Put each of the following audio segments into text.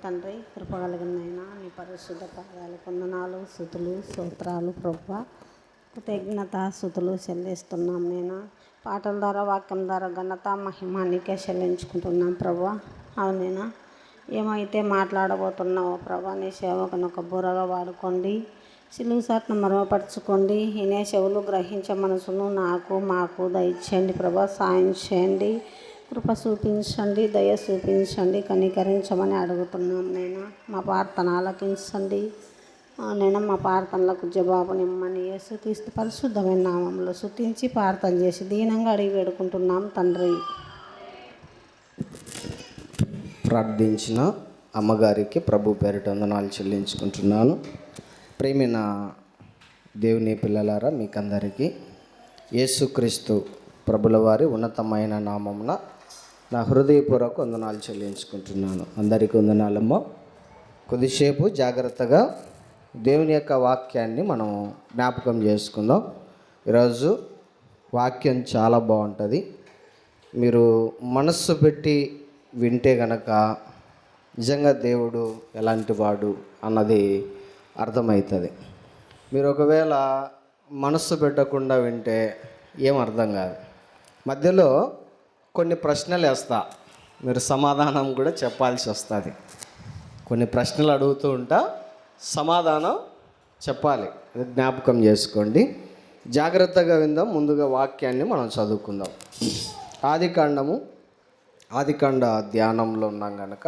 తండ్రి, కృపగలిగిన నీ పరిశుద్ధ పాదాలకు వందనాలు, స్తుతులు, స్తోత్రాలు ప్రభువా. కృతజ్ఞత స్తుతులు చెల్లిస్తున్నాం. నేను పాటల ద్వారా, వాక్యం ద్వారా ఘనత మహిమ నీకే చెల్లించుకుంటున్నాం ప్రభువా. అవునైనా ఏమైతే మాట్లాడబోతున్నావో ప్రభా, నీ సేవకుని ఒక బుర్రగా వాడుకోండి. సిలువు సాటును మరువపరచుకోండి. ఈయనే చెవులు గ్రహించే మనసును మాకు దయచేయండి ప్రభా. సాయం చేయండి, కృప చూపించండి, దయ చూపించండి, కనికరించమని అడుగుతున్నాం. నేను మా ప్రార్థన ఆలకించండి. నేను మా ప్రార్థనలకు జవాబునిమ్మని యేసుక్రీస్తు పరిశుద్ధమైన నామంలో స్తుతించి ప్రార్థన చేసి దీనంగా అడిగి వేడుకుంటున్నాం తండ్రి. ప్రార్థించిన అమ్మగారికి ప్రభు పేరిట వందనాలు చెల్లించుకుంటున్నాను. ప్రేమైన దేవుని పిల్లలారా, మీకందరికీ యేసుక్రీస్తు ప్రభుల వారి ఉన్నతమైన నామమున నా హృదయపూర్వక వందనాలు చెల్లించుకుంటున్నాను. అందరికీ వందనాలమ్మా. కొద్దిసేపు జాగ్రత్తగా దేవుని యొక్క వాక్యాన్ని మనం జ్ఞాపకం చేసుకుందాం. ఈరోజు వాక్యం చాలా బాగుంటుంది. మీరు మనస్సు పెట్టి వింటే గనక నిజంగా దేవుడు ఎలాంటి వాడు అన్నది అర్థమవుతుంది. మీరు ఒకవేళ మనస్సు పెట్టకుండా వింటే ఏం అర్థం కాదు. మధ్యలో కొన్ని ప్రశ్నలు వేస్తా, మీరు సమాధానం కూడా చెప్పాల్సి వస్తుంది. కొన్ని ప్రశ్నలు అడుగుతూ ఉంటా, సమాధానం చెప్పాలి. అది జ్ఞాపకం చేసుకోండి. జాగ్రత్తగా విందాం. ముందుగా వాక్యాన్ని మనం చదువుకుందాం. ఆదికాండ ధ్యానంలో ఉన్నాం కనుక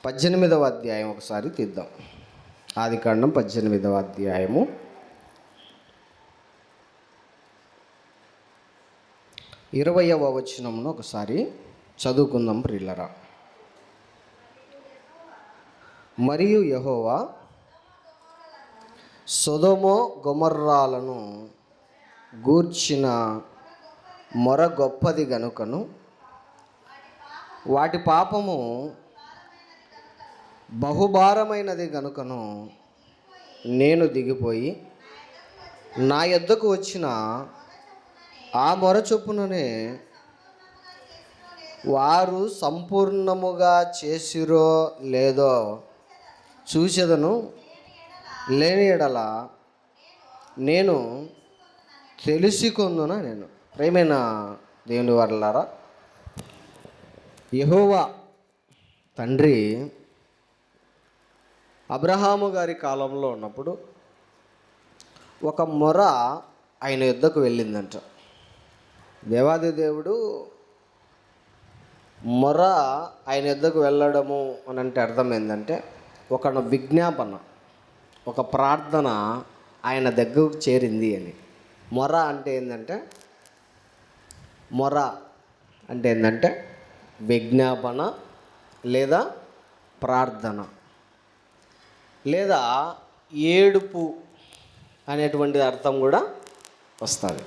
18వ అధ్యాయం ఒకసారి తీద్దాం. ఆదికాండం 18వ అధ్యాయము 20వ వచనంను ఒకసారి చదువుకుందాం ప్రియులరా. మరియు యెహోవా సొదొమ గొమొర్రాలను గూర్చిన మొర గొప్పది గనుకను వాటి పాపము బహుభారమైనది గనుకను నేను దిగిపోయి నా యొద్దకు వచ్చిన ఆ మొర చొప్పుననే వారు సంపూర్ణముగా చేసిరో లేదో చూచెదను. లేని ఎడల నేను తెలుసుకొందున. నేను ప్రేమైన దేవుని వారలారా, యెహోవా తండ్రి అబ్రహాము గారి కాలంలో ఉన్నప్పుడు ఒక మొర ఆయన యుద్ధకు వెళ్ళిందంట. దేవాది దేవుడు మొర ఆయన యుద్ధకు వెళ్ళడము అని అంటే అర్థం ఏంటంటే, ఒక విజ్ఞాపన, ఒక ప్రార్థన ఆయన దగ్గరకు చేరింది అని. మొర అంటే ఏంటంటే విజ్ఞాపన లేదా ప్రార్థన లేదా ఏడుపు అనేటువంటి అర్థం కూడా వస్తుంది.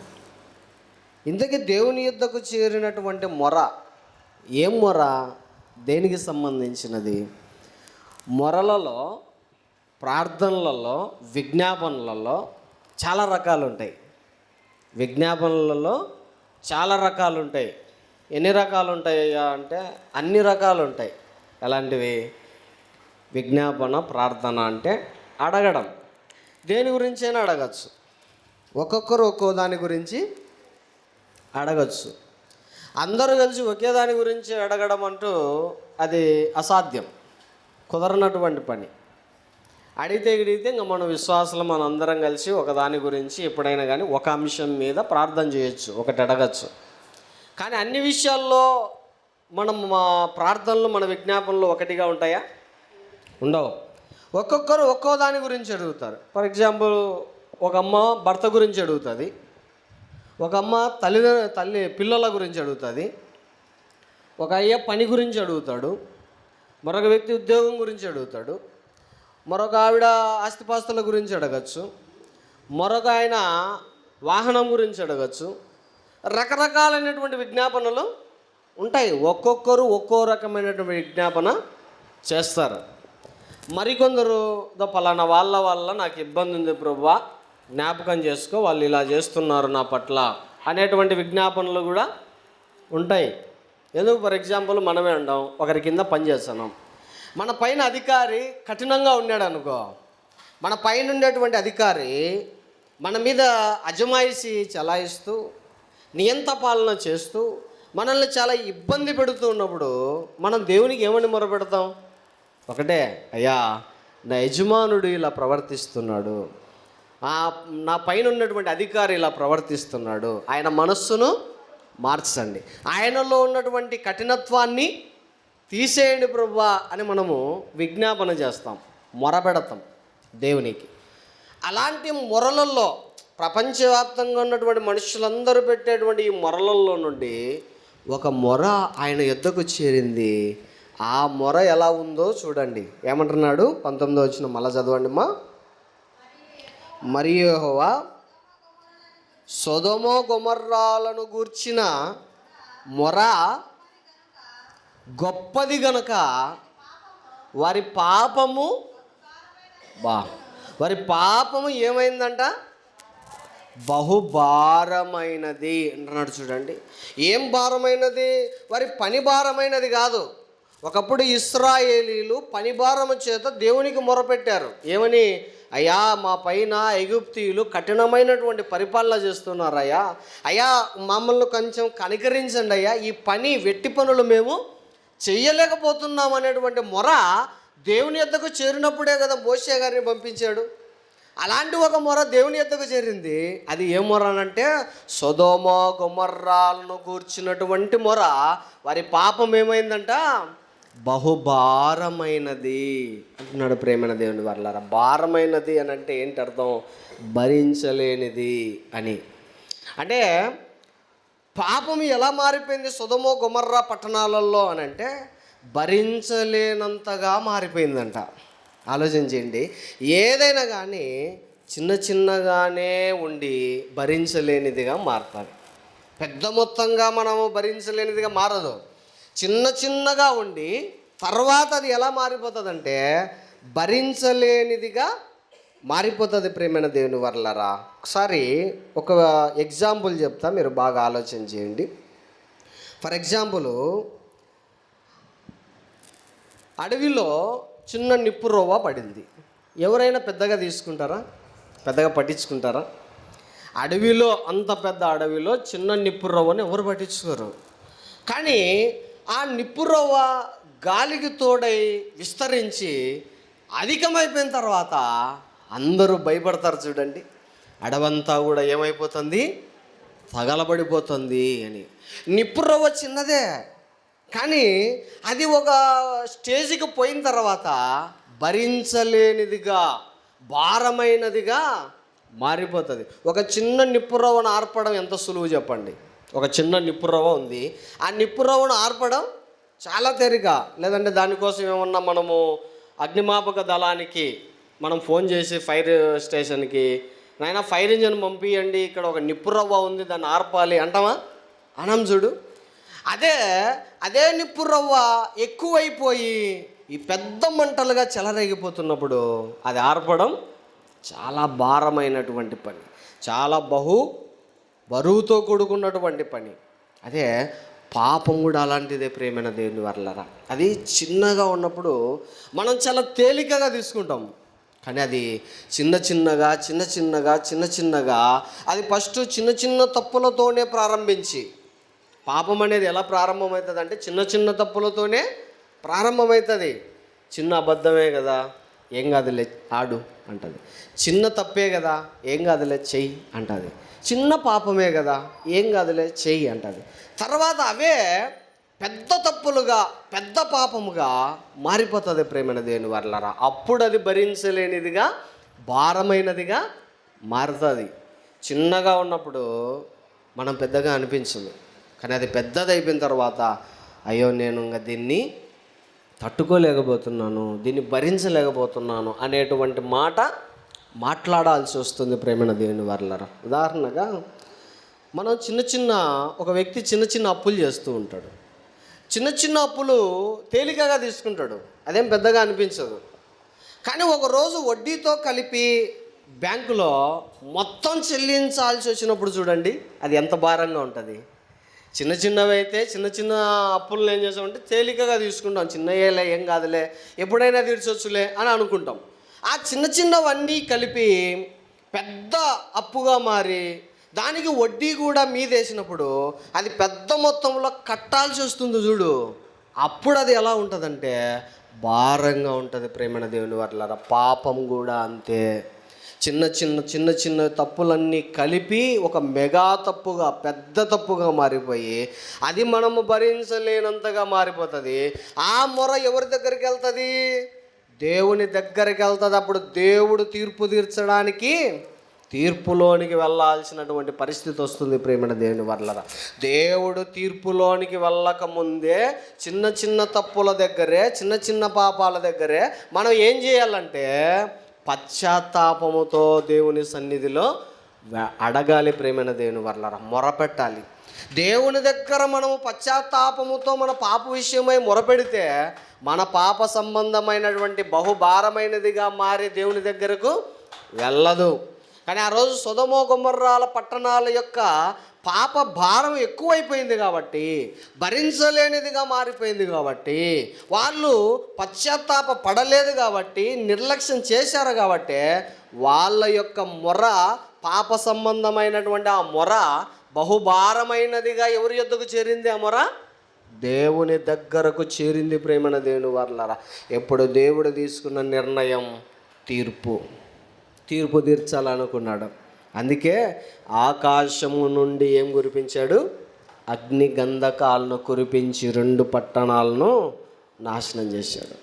ఇంతకీ దేవుని యుద్ధకు చేరినటువంటి మొర ఏం మొర, దేనికి సంబంధించినది? మొరలలో, ప్రార్థనలలో, విజ్ఞాపనలలో చాలా రకాలు ఉంటాయి. విజ్ఞాపనలలో చాలా రకాలు ఉంటాయి. ఎన్ని రకాలు ఉంటాయా అంటే అన్ని రకాలు ఉంటాయి. ఎలాంటివి? విజ్ఞాపన, ప్రార్థన అంటే అడగడం. దేని గురించైనా అడగచ్చు. ఒక్కొక్కరు ఒక్కో దాని గురించి అడగచ్చు. అందరూ కలిసి ఒకే దాని గురించి అడగడం అంటూ అది అసాధ్యం, కుదరనటువంటి పని. అడిగితే ఇంకా మన విశ్వాసాలు మన అందరం కలిసి ఒకదాని గురించి ఎప్పుడైనా కానీ ఒక అంశం మీద ప్రార్థన చేయొచ్చు, ఒకటి అడగచ్చు. కానీ అన్ని విషయాల్లో మనం ప్రార్థనలు, మన విజ్ఞాపనలు ఒకటిగా ఉంటాయా? ఉండవు. ఒక్కొక్కరు ఒక్కో దాని గురించి అడుగుతారు. ఫర్ ఎగ్జాంపుల్, ఒక అమ్మ భర్త గురించి అడుగుతుంది, ఒక అమ్మ తల్లి పిల్లల గురించి అడుగుతుంది, ఒక అయ్య పని గురించి అడుగుతాడు, మరొక వ్యక్తి ఉద్యోగం గురించి అడుగుతాడు, మరొక ఆవిడ ఆస్తిపాస్తుల గురించి అడగచ్చు, మరొక ఆయన వాహనం గురించి అడగచ్చు. రకరకాలైనటువంటి విజ్ఞాపనలు ఉంటాయి. ఒక్కొక్కరు ఒక్కో రకమైనటువంటి విజ్ఞాపన చేస్తారు. మరికొందరు పలానా వాళ్ళ వల్ల నాకు ఇబ్బంది ఉంది ప్రభువా, జ్ఞాపకం చేసుకో, వాళ్ళు ఇలా చేస్తున్నారు నా పట్ల అనేటువంటి విజ్ఞాపనలు కూడా ఉంటాయి. ఎందుకు? ఫర్ ఎగ్జాంపుల్, మనమే అంటాం, ఒకరి కింద పని చేస్తున్నాం. మన పైన అధికారి కఠినంగా ఉన్నాడు అనుకో, మన పైన ఉండేటువంటి అధికారి మన మీద అజమాయిషి చలాయిస్తూ నియంత పాలన చేస్తూ మనల్ని చాలా ఇబ్బంది పెడుతూ ఉన్నప్పుడు మనం దేవునికి ఏమని మొరపెడతాం? ఒకటే, అయ్యా నా యజమానుడు ఇలా ప్రవర్తిస్తున్నాడు, నా పైన ఉన్నటువంటి అధికారి ఇలా ప్రవర్తిస్తున్నాడు, ఆయన మనస్సును మార్చండి, ఆయనలో ఉన్నటువంటి కఠినత్వాన్ని తీసేయండి ప్రభువా అని మనము విజ్ఞాపన చేస్తాం, మొరపెడతాం దేవునికి. అలాంటి మొరలలో ప్రపంచవ్యాప్తంగా ఉన్నటువంటి మనుషులందరూ పెట్టేటువంటి ఈ మొరలలో నుండి ఒక మొర ఆయన యొద్దకు చేరింది. ఆ మొర ఎలా ఉందో చూడండి. ఏమంటున్నాడు? 19వ వచనం మళ్ళా చదవండి మా. మరియు యెహోవా సొదొమ గొమొర్రాలను గూర్చిన మొర గొప్పది గనుక వారి పాపము ఏమైందంట? బహుభారమైనది అంటున్నాడు. చూడండి, ఏం భారమైనది? వారి పని భారమైనది కాదు. ఒకప్పుడు ఇశ్రాయేలీలు పని భారము చేత దేవునికి మొరపెట్టారు. ఏమని? అయ్యా మా పైన ఐగుప్తీయులు కఠినమైనటువంటి పరిపాలన చేస్తున్నారు అయ్యా, అయ్యా మమ్మల్ని కొంచెం కనికరించండి అయ్యా, ఈ పని వెట్టి పనులు మేము చెయ్యలేకపోతున్నాం అనేటువంటి మొర దేవుని యొద్దకు చేరినప్పుడే కదా మోషే గారిని పంపించాడు. అలాంటి ఒక మొర దేవుని యొద్దకు చేరింది. అది ఏ మొర అనంటే సొదొమ గొమొర్రాలను కూర్చున్నటువంటి మొర. వారి పాపం ఏమైందంట? బహుభారమైనది అంటున్నాడు. ప్రేమైన దేవుని వర్లారా, భారమైనది అని అంటే ఏంటి అర్థం? భరించలేనిది అని. అంటే పాపం ఎలా మారిపోయింది సొదొమ గొమొర్రా పట్టణాలలో అని అంటే భరించలేనంతగా మారిపోయిందంట. ఆలోచించండి, ఏదైనా కానీ చిన్న చిన్నగానే ఉండి భరించలేనిదిగా మారుతుంది. పెద్ద మొత్తంగా మనము భరించలేనిదిగా మారదు. చిన్న చిన్నగా ఉండి తర్వాత అది ఎలా మారిపోతుందంటే భరించలేనిదిగా మారిపోతుంది. ప్రేమైన దేవుని వర్లరా, ఒకసారి ఒక ఎగ్జాంపుల్ చెప్తా, మీరు బాగా ఆలోచన చేయండి. ఫర్ ఎగ్జాంపుల్, అడవిలో చిన్న నిప్పు రవ్వ పడింది. ఎవరైనా పెద్దగా తీసుకుంటారా? పెద్దగా పట్టించుకుంటారా? అడవిలో, అంత పెద్ద అడవిలో చిన్న నిప్పు రవ్వని ఎవరు పట్టించుకోరు. కానీ ఆ నిప్పు రవ్వ గాలికి తోడై విస్తరించి అధికమైపోయిన తర్వాత అందరూ భయపడతారు. చూడండి, అడవంతా కూడా ఏమైపోతుంది? తగలబడిపోతుంది అని. నిప్పు రవ్వ చిన్నదే, కానీ అది ఒక స్టేజ్కి పోయిన తర్వాత భరించలేనిదిగా, భారమైనదిగా మారిపోతుంది. ఒక చిన్న నిప్పురవ్వను ఆర్పడం ఎంత సులువు చెప్పండి. ఒక చిన్న నిప్పురవ్వ ఉంది, ఆ నిప్పురవ్వను ఆర్పడం చాలా తేలిక. లేదంటే దానికోసం ఏమన్నా మనము అగ్నిమాపక దళానికి మనం ఫోన్ చేసి ఫైర్ స్టేషన్కి, నాయనా ఫైర్ ఇంజన్ పంపించండి, ఇక్కడ ఒక నిప్పురవ్వ ఉంది, దాన్ని ఆర్పాలి అంటామా? అనం. చూడు, అదే నిప్పు రవ్వ ఎక్కువైపోయి ఈ పెద్ద మంటలుగా చెలరేగిపోతున్నప్పుడు అది ఆర్పడం చాలా భారమైనటువంటి పని, చాలా బరువుతో కూడుకున్నటువంటి పని. అదే పాపం కూడా అలాంటిదే. ప్రేమైన దేవుని వర్లరా, అది చిన్నగా ఉన్నప్పుడు మనం చాలా తేలికగా తీసుకుంటాం. కానీ అది చిన్న చిన్నగా అది ఫస్ట్ చిన్న చిన్న తప్పులతోనే ప్రారంభించి, పాపం అనేది ఎలా ప్రారంభమవుతుంది అంటే చిన్న తప్పులతోనే ప్రారంభమవుతుంది. చిన్న అబద్ధమే కదా, ఏం కాదులే ఆడు అంటుంది. చిన్న తప్పే కదా, ఏం కాదులే చెయ్యి అంటుంది. చిన్న పాపమే కదా, ఏం కాదులే చెయ్యి అంటుంది. తర్వాత అవే పెద్ద తప్పులుగా, పెద్ద పాపముగా మారిపోతుంది. ప్రేమైన దేవుని వర్లరా, అప్పుడు అది భరించలేనిదిగా, భారమైనదిగా మారుతుంది. చిన్నగా ఉన్నప్పుడు మనం పెద్దగా అనిపించదు, కానీ అది పెద్దది అయిపోయిన తర్వాత అయ్యో నేను ఇంకా దీన్ని తట్టుకోలేకపోతున్నాను, దీన్ని భరించలేకపోతున్నాను అనేటువంటి మాట మాట్లాడాల్సి వస్తుంది. ప్రేమైన దేవుని వర్లరా, ఉదాహరణగా మనం ఒక వ్యక్తి చిన్న అప్పులు చేస్తూ ఉంటాడు. చిన్న అప్పులు తేలికగా తీసుకుంటాడు, అదేం పెద్దగా అనిపించదు. కానీ ఒకరోజు వడ్డీతో కలిపి బ్యాంకులో మొత్తం చెల్లించాల్సి వచ్చినప్పుడు చూడండి అది ఎంత భారంగా ఉంటుంది. చిన్న చిన్నవి అయితే చిన్న అప్పులను ఏం చేస్తామంటే తేలికగా తీసుకుంటాం, చిన్నయ్యేలే ఏం కాదులే ఎప్పుడైనా తీర్చొచ్చులే అని అనుకుంటాం. ఆ చిన్నవన్నీ కలిపి పెద్ద అప్పుగా మారి దానికి వడ్డీ కూడా మీదేసినప్పుడు అది పెద్ద మొత్తంలో కట్టాల్సి వస్తుంది చూడు, అప్పుడు అది ఎలా ఉంటుందంటే భారంగా ఉంటుంది. ప్రేమైన దేవుని వర్లారా, పాపం కూడా అంతే. చిన్న తప్పులన్నీ కలిపి ఒక మెగా తప్పుగా, పెద్ద తప్పుగా మారిపోయి అది మనము భరించలేనంతగా మారిపోతుంది. ఆ మొర ఎవరి దగ్గరికి వెళ్తుంది? దేవుని దగ్గరికి వెళ్తుంది. అప్పుడు దేవుడు తీర్పు తీర్చడానికి తీర్పులోనికి వెళ్ళాల్సినటువంటి పరిస్థితి వస్తుంది. ప్రేమైన దేవుని వర్లరా, దేవుడు తీర్పులోనికి వెళ్ళక ముందే చిన్న తప్పుల దగ్గరే, చిన్న పాపాల దగ్గరే మనం ఏం చేయాలంటే పశ్చాత్తాపముతో దేవుని సన్నిధిలో అడగాలి. ప్రేమైన దేవుని వర్లరా, మొరపెట్టాలి. దేవుని దగ్గర మనము పశ్చాత్తాపముతో మన పాప విషయమై మొరపెడితే మన పాప సంబంధమైనటువంటి బహుభారమైనదిగా మారి దేవుని దగ్గరకు వెళ్ళదు. కానీ ఆ రోజు సొదొమ గొమొర్రాల పట్టణాల యొక్క పాప భారం ఎక్కువైపోయింది కాబట్టి, భరించలేనిదిగా మారిపోయింది కాబట్టి, వాళ్ళు పశ్చాత్తాప పడలేదు కాబట్టి, నిర్లక్ష్యం చేశారు కాబట్టి వాళ్ళ యొక్క మొర, పాప సంబంధమైనటువంటి ఆ మొర బహుభారమైనదిగా ఎవరి యొద్దకు చేరింది? ఆ మొర దేవుని దగ్గరకు చేరింది. ప్రేమన దేవుని వర్లారా, ఎప్పుడు దేవుడు తీసుకున్న నిర్ణయం తీర్పు తీర్చాలనుకున్నాడు. అందుకే ఆకాశము నుండి ఏం కురిపించాడు? అగ్ని గంధకాలను కురిపించి 2 పట్టణాలను నాశనం చేశాడు.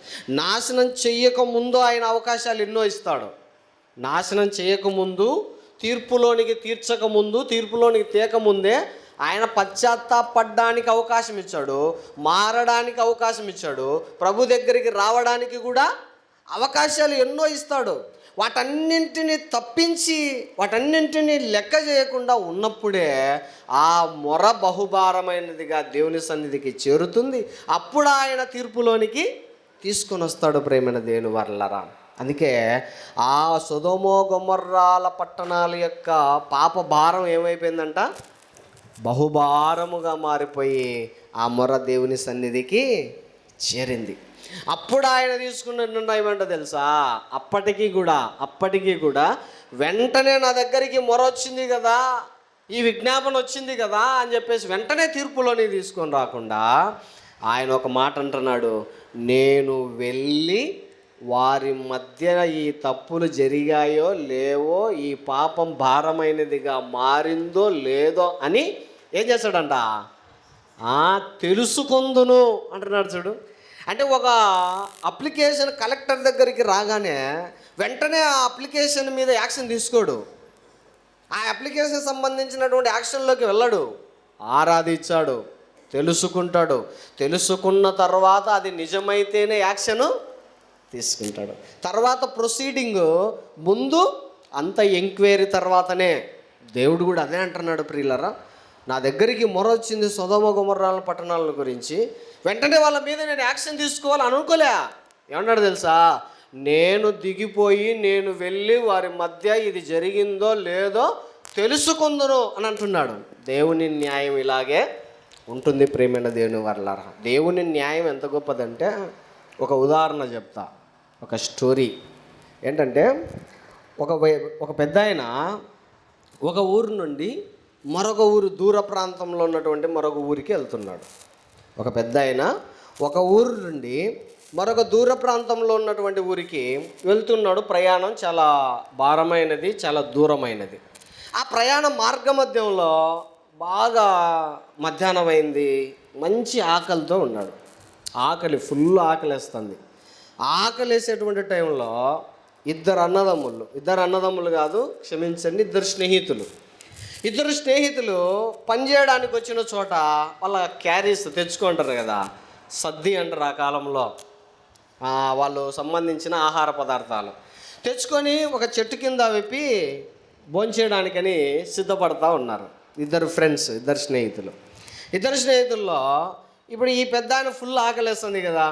నాశనం చెయ్యకముందు ఆయన అవకాశాలు ఎన్నో ఇస్తాడు. నాశనం చేయకముందు, తీర్పులోనికి తేకముందే ఆయన పశ్చాత్తాపడడానికి అవకాశం ఇచ్చాడు, మారడానికి అవకాశం ఇచ్చాడు, ప్రభు దగ్గరికి రావడానికి కూడా అవకాశాలు ఎన్నో ఇస్తాడు. వాటన్నింటినీ తప్పించి, వాటన్నింటినీ లెక్క చేయకుండా ఉన్నప్పుడే ఆ మొర బహుభారమైనదిగా దేవుని సన్నిధికి చేరుతుంది. అప్పుడు ఆయన తీర్పులోనికి తీసుకొని వస్తాడు. ప్రేమైన దేవుని వర్లరా, అందుకే ఆ సొదొమ గొమొర్రాల పట్టణాల యొక్క పాప భారం ఏమైపోయిందంట? బహుభారముగా మారిపోయి ఆ మొర దేవుని సన్నిధికి చేరింది. అప్పుడు ఆయన తీసుకున్న నిర్ణయం ఏంటో తెలుసా? అప్పటికీ కూడా వెంటనే నా దగ్గరికి మొర వచ్చింది కదా, ఈ విజ్ఞాపన వచ్చింది కదా అని చెప్పేసి వెంటనే తీర్పులోని తీసుకొని రాకుండా ఆయన ఒక మాట అంటున్నాడు, నేను వెళ్ళి వారి మధ్య ఈ తప్పులు జరిగాయో లేవో, ఈ పాపం భారమైనదిగా మారిందో లేదో అని ఏం చేస్తాడంట? తెలుసుకుందును అంటున్నాడు. చూడు, అంటే ఒక అప్లికేషన్ కలెక్టర్ దగ్గరికి రాగానే వెంటనే ఆ అప్లికేషన్ మీద యాక్షన్ తీసుకోడు, ఆ అప్లికేషన్ సంబంధించినటువంటి యాక్షన్లోకి వెళ్ళడు. ఆరాధించాడు, తెలుసుకుంటాడు, తెలుసుకున్న తర్వాత అది నిజమైతేనే యాక్షను తీసుకుంటాడు. తర్వాత ప్రొసీడింగ్ ముందు అంత ఎంక్వైరీ తర్వాతనే. దేవుడు కూడా అదే అంటున్నాడు. ప్రియులరా, నా దగ్గరికి మొర వచ్చింది సొదొమ గొమొర్రాల పట్టణాల గురించి, వెంటనే వాళ్ళ మీద నేను యాక్షన్ తీసుకోవాలని అనుకోలే. ఏమన్నాడు తెలుసా? నేను దిగిపోయి నేను వెళ్ళి వారి మధ్య ఇది జరిగిందో లేదో తెలుసుకుందును అని అంటున్నాడు. దేవుని న్యాయం ఇలాగే ఉంటుంది. ప్రేమైన దేవుని వర్లారా, దేవుని న్యాయం ఎంత గొప్పదంటే, ఒక ఉదాహరణ చెప్తా, ఒక స్టోరీ. ఏంటంటే ఒక పెద్ద ఆయన ఒక ఊరు నుండి మరొక ఊరు, దూర ప్రాంతంలో ఉన్నటువంటి మరొక ఊరికి వెళ్తున్నాడు. ఒక పెద్ద ఆయన ఒక ఊరు నుండి మరొక దూర ప్రాంతంలో ఉన్నటువంటి ఊరికి వెళ్తున్నాడు. ప్రయాణం చాలా భారమైనది, చాలా దూరమైనది. ఆ ప్రయాణ మార్గ మధ్యంలో బాగా మధ్యాహ్నం అయింది, మంచి ఆకలితో ఉన్నాడు. ఫుల్ ఆకలేస్తుంది. ఆకలేసేటువంటి టైంలో ఇద్దరు అన్నదమ్ములు కాదు, క్షమించండి, ఇద్దరు స్నేహితులు పనిచేయడానికి వచ్చిన చోట వాళ్ళ క్యారీస్ తెచ్చుకుంటారు కదా, సద్ది అంటారు ఆ కాలంలో, వాళ్ళు సంబంధించిన ఆహార పదార్థాలు తెచ్చుకొని ఒక చెట్టు కింద విప్పి భోంచేయడానికని సిద్ధపడతా ఉన్నారు. ఇద్దరు స్నేహితుల్లో ఇప్పుడు ఈ పెద్ద ఆయన ఫుల్ ఆకలేస్తుంది కదా,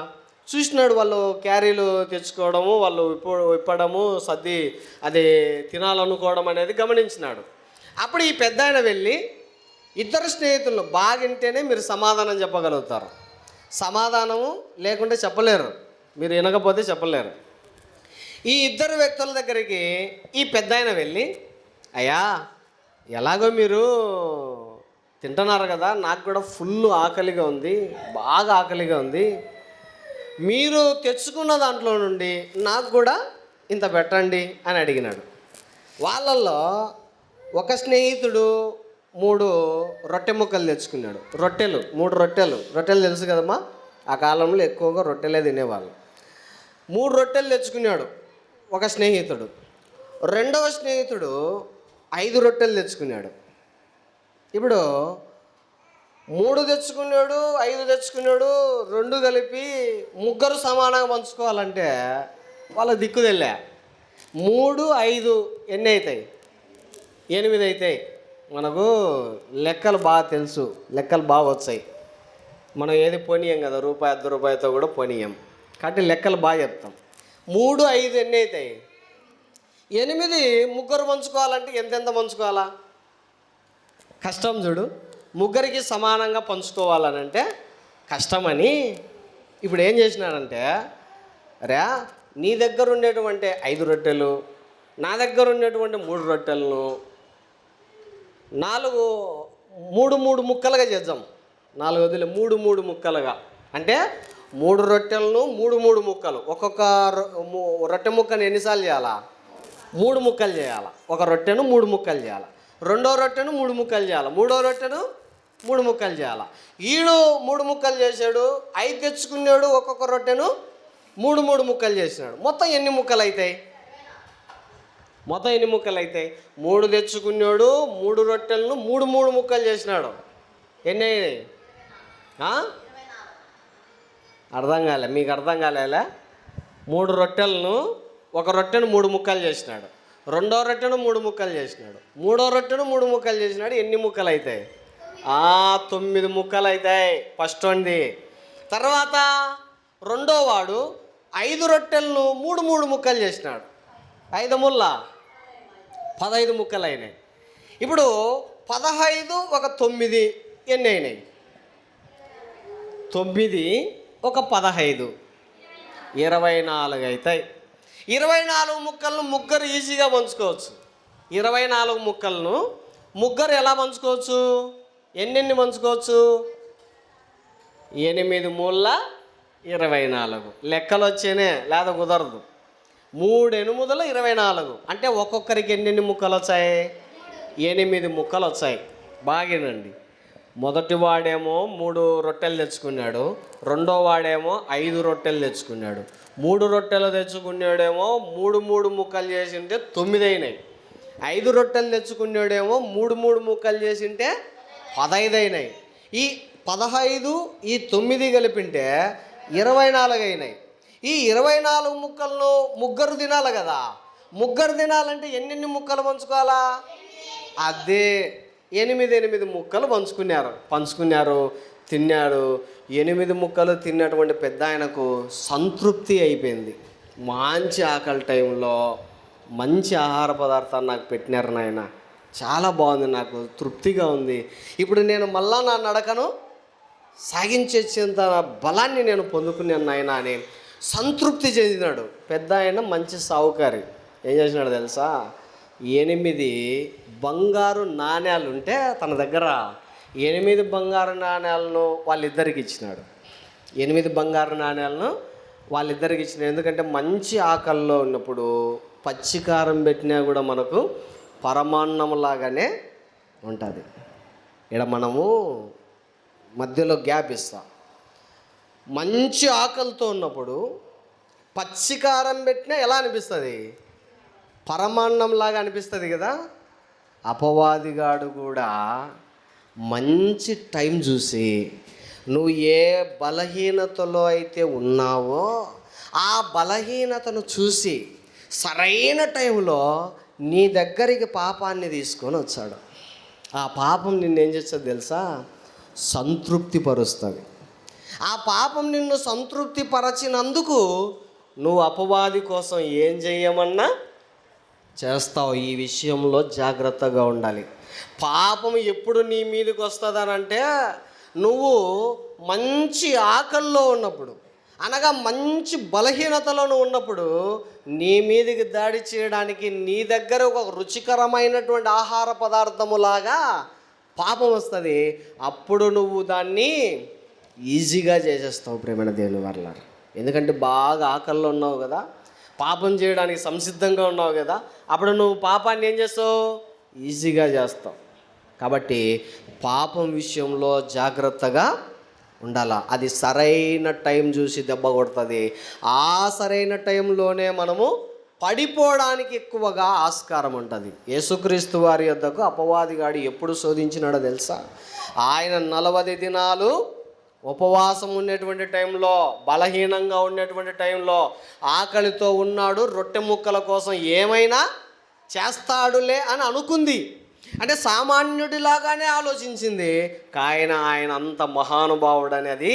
చూసినాడు వాళ్ళు క్యారీలు తెచ్చుకోవడము, వాళ్ళు విప్పడము, సర్ది అది తినాలనుకోవడం అనేది గమనించినాడు. అప్పుడు ఈ పెద్ద ఆయన వెళ్ళి ఇద్దరు స్నేహితులను బాగింటేనే మీరు సమాధానం చెప్పగలుగుతారు. సమాధానము లేకుంటే చెప్పలేరు, మీరు వినకపోతే చెప్పలేరు. ఈ ఇద్దరు వ్యక్తుల దగ్గరికి ఈ పెద్దాయన వెళ్ళి, అయ్యా ఎలాగో మీరు తింటున్నారు కదా, నాకు కూడా ఫుల్ ఆకలిగా ఉంది, బాగా ఆకలిగా ఉంది, మీరు తెచ్చుకున్న దాంట్లో నుండి నాకు కూడా ఇంత పెట్టండి అని అడిగినాడు. వాళ్ళల్లో ఒక స్నేహితుడు 3 రొట్టె ముక్కలు తెచ్చుకున్నాడు. రొట్టెలు 3 రొట్టెలు తెలుసు కదమ్మా, ఆ కాలంలో ఎక్కువగా రొట్టెలే తినేవాళ్ళు. 3 రొట్టెలు తెచ్చుకున్నాడు ఒక స్నేహితుడు. రెండవ స్నేహితుడు 5 రొట్టెలు తెచ్చుకున్నాడు. ఇప్పుడు 3 తెచ్చుకున్నాడు, 5 తెచ్చుకున్నాడు, 2 కలిపి ముగ్గురు సమానంగా పంచుకోవాలంటే వాళ్ళ దిక్కు తెల్లే. 3, 5 ఎన్ని అవుతాయి? 8 అవుతాయి. మనకు లెక్కలు బాగా తెలుసు, లెక్కలు బాగా వచ్చాయి. మనం ఏది పోనీయం కదా, రూపాయి 10 రూపాయలతో కూడా పోనీయం, కాబట్టి లెక్కలు బాగా చెప్తాం. 3, 5 ఎన్ని అవుతాయి? 8. ముగ్గురు పంచుకోవాలంటే ఎంతెంత పంచుకోవాలా? కష్టం చూడు. ముగ్గురికి సమానంగా పంచుకోవాలనంటే కష్టమని ఇప్పుడు ఏం చేసినాడంటే, రా నీ దగ్గర ఉండేటువంటి 5 రొట్టెలు, నా దగ్గర ఉండేటువంటి 3 రొట్టెలను 3 ముక్కలుగా చేద్దాం. 4 వదిలే 3 ముక్కలుగా, అంటే 3 రొట్టెలను 3 ముక్కలు. ఒక్కొక్క రొట్టె ముక్కను ఎన్నిసార్లు చేయాలా? 3 ముక్కలు చేయాలి. ఒక రొట్టెను 3 ముక్కలు చేయాలి, రెండో రొట్టెను 3 ముక్కలు చేయాలి, మూడో రొట్టెను 3 ముక్కలు చేయాలి. ఈడు 3 ముక్కలు చేశాడు, 5 తెచ్చుకున్నాడు, ఒక్కొక్క రొట్టెను 3 ముక్కలు చేసినాడు. మొత్తం ఎన్ని ముక్కలు అవుతాయి? 3 తెచ్చుకున్నాడు, 3 రొట్టెలను 3 ముక్కలు చేసినాడు. ఎన్ని అయినాయి? అర్థం కాలే, మీకు అర్థం కాలేలా? 3 రొట్టెలను, ఒక రొట్టెను 3 ముక్కలు చేసినాడు, రెండో రొట్టెను 3 ముక్కలు చేసినాడు, మూడో రొట్టెను 3 ముక్కలు చేసినాడు. ఎన్ని ముక్కలు అవుతాయి? 9 ముక్కలు అవుతాయి ఫస్ట్ వన్ది. తర్వాత రెండో వాడు 5 రొట్టెలను 3 ముక్కలు చేసినాడు. 5 ముళ్ళ 15 ముక్కలు అయినాయి. ఇప్పుడు 15 ఒక 9 ఎన్ని అయినాయి? 9 ఒక 15 24 అవుతాయి. 24 ముక్కలను ముగ్గురు ఈజీగా పంచుకోవచ్చు. 24 ముక్కలను ముగ్గురు ఎలా పంచుకోవచ్చు? ఎన్నెన్ని పంచుకోవచ్చు? 8 మూళ్ళ 24. లెక్కలు వచ్చేనే, లేదా కుదరదు. 3 8 24, అంటే ఒక్కొక్కరికి ఎన్నెన్ని ముక్కలు వచ్చాయి? 8 ముక్కలు వచ్చాయి. బాగేనండి. మొదటి వాడేమో 3 రొట్టెలు తెచ్చుకున్నాడు, రెండో వాడేమో 5 రొట్టెలు తెచ్చుకున్నాడు. 3 రొట్టెలు తెచ్చుకున్నాడేమో 3 ముక్కలు చేసింటే 9 అయినాయి. 5 రొట్టెలు తెచ్చుకున్నాడేమో 3 ముక్కలు చేసింటే 15 అయినాయి. ఈ 15 ఈ 9 కలిపింటే 24 అయినాయి. ఈ 24 ముక్కలను ముగ్గురు తినాలి కదా. ముగ్గురు తినాలంటే ఎన్నెన్ని ముక్కలు పంచుకోవాలా? అదే 8 ముక్కలు పంచుకున్నారు, తిన్నాడు. 8 ముక్కలు తిన్నటువంటి పెద్ద ఆయనకు సంతృప్తి అయిపోయింది. మంచి ఆకలి టైంలో మంచి ఆహార పదార్థాలు నాకు పెట్టినారు నాయన, చాలా బాగుంది, నాకు తృప్తిగా ఉంది. ఇప్పుడు నేను మళ్ళా నా నడకను సాగించేంత బలాన్ని నేను పొందుకున్నాను నాయన అని సంతృప్తి చెందినాడు. పెద్ద ఆయన మంచి సావుకారి ఏం చేసినాడు తెలుసా? 8 బంగారు నాణ్యాలు ఉంటే తన దగ్గర 8 బంగారు నాణ్యాలను వాళ్ళిద్దరికి ఇచ్చినాడు. 8 బంగారు నాణ్యాలను వాళ్ళిద్దరికి ఇచ్చినాడు. ఎందుకంటే మంచి ఆకలిలో ఉన్నప్పుడు పచ్చికారం పెట్టినా కూడా మనకు పరమాన్నంలాగానే ఉంటుంది. ఇక్కడ మనము మధ్యలో గ్యాప్ ఇస్తాం. మంచి ఆకలితో ఉన్నప్పుడు పచ్చికారం పెట్టినా ఎలా అనిపిస్తుంది? పరమాన్నంలాగా అనిపిస్తుంది కదా. అపవాదిగాడు కూడా మంచి టైం చూసి నువ్వు ఏ బలహీనతలో అయితే ఉన్నావో ఆ బలహీనతను చూసి సరైన టైంలో నీ దగ్గరికి పాపాన్ని తీసుకొని వచ్చాడు. ఆ పాపం నిన్నేం చేస్తుంది తెలుసా? సంతృప్తి పరుస్తుంది. ఆ పాపం నిన్ను సంతృప్తి పరచినందుకు నువ్వు అపవాది కోసం ఏం చెయ్యమన్నా చేస్తావు. ఈ విషయంలో జాగ్రత్తగా ఉండాలి. పాపం ఎప్పుడు నీ మీదకి వస్తుందనంటే నువ్వు మంచి ఆకల్లో ఉన్నప్పుడు, అనగా మంచి బలహీనతలో ఉన్నప్పుడు నీ మీదకి దాడి చేయడానికి నీ దగ్గర ఒక రుచికరమైనటువంటి ఆహార పదార్థములాగా పాపం వస్తుంది. అప్పుడు నువ్వు దాన్ని ఈజీగా చేసేస్తావు ప్రేమైన దేవుని వల్ల. ఎందుకంటే బాగా ఆకల్లో ఉన్నావు కదా, పాపం చేయడానికి సంసిద్ధంగా ఉన్నావు కదా, అప్పుడు నువ్వు పాపాన్ని ఏం చేస్తావు? ఈజీగా చేస్తావు. కాబట్టి పాపం విషయంలో జాగ్రత్తగా ఉండాలా. అది సరైన టైం చూసి దెబ్బ కొడుతుంది. ఆ సరైన టైంలోనే మనము పడిపోవడానికి ఎక్కువగా ఆస్కారం ఉంటుంది. యేసుక్రీస్తు వారి యొద్దకు అపవాదిగాడు ఎప్పుడు శోధించినాడో తెలుసా? ఆయన 40 దినాలు ఉపవాసం ఉన్నటువంటి టైంలో, బలహీనంగా ఉన్నటువంటి టైంలో, ఆకలితో ఉన్నాడు, రొట్టె ముక్కల కోసం ఏమైనా చేస్తాడులే అని అనుకుంది. అంటే సామాన్యుడిలాగానే ఆలోచించింది. ఆయన అంత మహానుభావుడని అది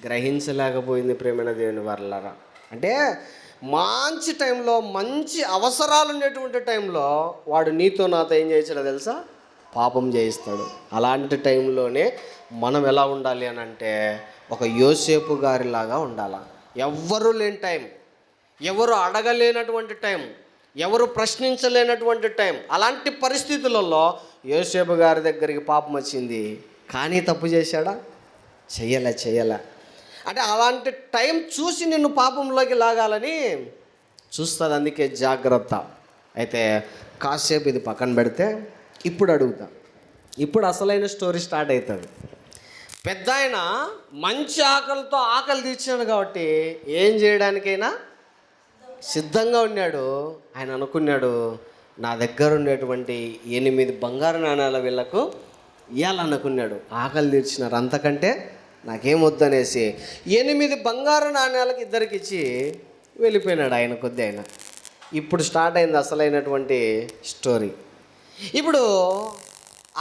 గ్రహించలేకపోయింది ప్రేమైన దేవుని వర్లారా. అంటే మంచి టైంలో, మంచి అవసరాలు ఉన్నటువంటి టైంలో వాడు నీతో నాతో ఏం చేయించాడో తెలుసా? పాపం చేయిస్తాడు. అలాంటి టైంలోనే మనం ఎలా ఉండాలి అని అంటే ఒక యోసేపు గారిలాగా ఉండాలి. ఎవ్వరూ లేని టైం, ఎవరు అడగలేనటువంటి టైం, ఎవరు ప్రశ్నించలేనటువంటి టైం, అలాంటి పరిస్థితులలో యోసేపు గారి దగ్గరికి పాపం వచ్చింది. కానీ తప్పు చేశాడా? చెయ్యలే. అంటే అలాంటి టైం చూసి నిన్ను పాపంలోకి లాగాలని చూస్తుంది. అందుకే జాగ్రత్త. అయితే కాసేపు ఇది పక్కన పెడితే ఇప్పుడు అడుగుతా. ఇప్పుడు అసలైన స్టోరీ స్టార్ట్ అవుతుంది. పెద్ద ఆయన మంచి ఆకలితో ఆకలి తీర్చాడు కాబట్టి ఏం చేయడానికైనా సిద్ధంగా ఉన్నాడు. ఆయన అనుకున్నాడు, నా దగ్గర ఉండేటువంటి 8 బంగారు నాణాల వీళ్ళకు ఇవ్వాలనుకున్నాడు. ఆకలి తీర్చినారు, అంతకంటే నాకేం వద్దనేసి 8 బంగారు నాణ్యాలకు ఇద్దరికి ఇచ్చి వెళ్ళిపోయినాడు ఆయన కొద్ది ఆయన. ఇప్పుడు స్టార్ట్ అయింది అసలైనటువంటి స్టోరీ. ఇప్పుడు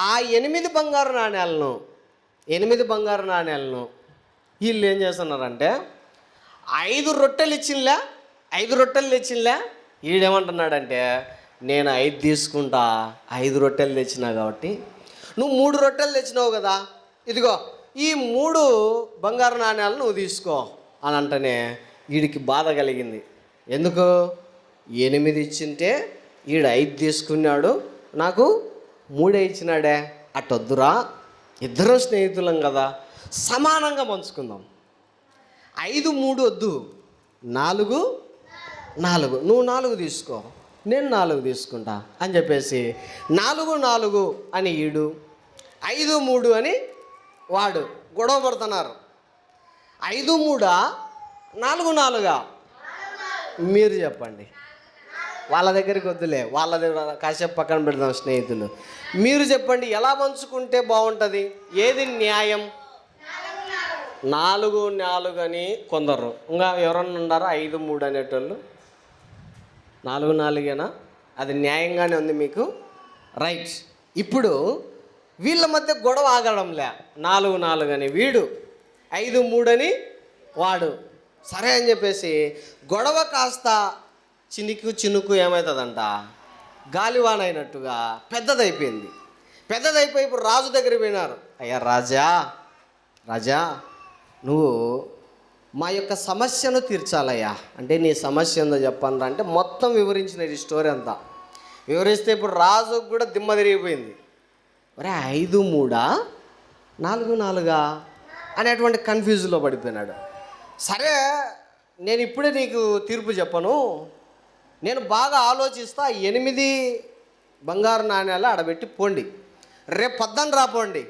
ఆ 8 బంగారు నాణ్యాలను వీళ్ళు ఏం చేస్తున్నారంటే 5 రొట్టెలు ఇచ్చిందిలే. ఈడేమంటున్నాడంటే, నేను 5 తీసుకుంటా, 5 రొట్టెలు తెచ్చినా కాబట్టి నువ్వు 3 రొట్టెలు తెచ్చినావు కదా, ఇదిగో ఈ 3 బంగారు నాణ్యాలు నువ్వు తీసుకో అని అంటనే వీడికి బాధ కలిగింది. ఎందుకు? 8 ఇచ్చింటే వీడు 5 తీసుకున్నాడు, నాకు 3 ఇచ్చినాడే. అట్టొద్దురా, ఇద్దరం స్నేహితులం కదా, సమానంగా పంచుకుందాం. 5, 3 వద్దు, 4 నువ్వు 4 తీసుకో, నేను 4 తీసుకుంటా అని చెప్పేసి 4 అని ఈడు, 5, 3 అని వాడు గొడవ పడుతున్నారు. 5, 3 4 మీరు చెప్పండి. వాళ్ళ దగ్గరికి వద్దులే, వాళ్ళ దగ్గర కాసేపు పక్కన పెడదాం స్నేహితులు. మీరు చెప్పండి, ఎలా పంచుకుంటే బాగుంటుంది? ఏది న్యాయం? 4 అని కొందరు, ఇంకా ఎవరన్నా ఉన్నారా 5, 3 అనేటోళ్ళు? 4 అది న్యాయంగానే ఉంది మీకు, రైట్. ఇప్పుడు వీళ్ళ మధ్య గొడవ ఆగడంలే. 4 అని వీడు, 5, 3 అని వాడు. సరే అని చెప్పేసి గొడవ కాస్త చినుకు ఏమవుతుందంట, గాలివాన అయినట్టుగా పెద్దదైపోయి ఇప్పుడు రాజు దగ్గరికి పోయినారు. అయ్యా రాజా, నువ్వు మా యొక్క సమస్యను తీర్చాలయ్యా. అంటే నీ సమస్య ఏందో చెప్పండి అంటే మొత్తం వివరించిన ఈ స్టోరీ అంతా వివరిస్తే ఇప్పుడు రాజుకు కూడా దిమ్మ తిరిగిపోయింది. మరి 5, 3 4 అనేటువంటి కన్ఫ్యూజ్లో పడిపోయినాడు. సరే, నేను ఇప్పుడే నీకు తీర్పు చెప్పను, నేను బాగా ఆలోచిస్తా, 8 బంగారు నాణ్యాలు ఆడబెట్టి పోండి, రేపు 10 రాపోండి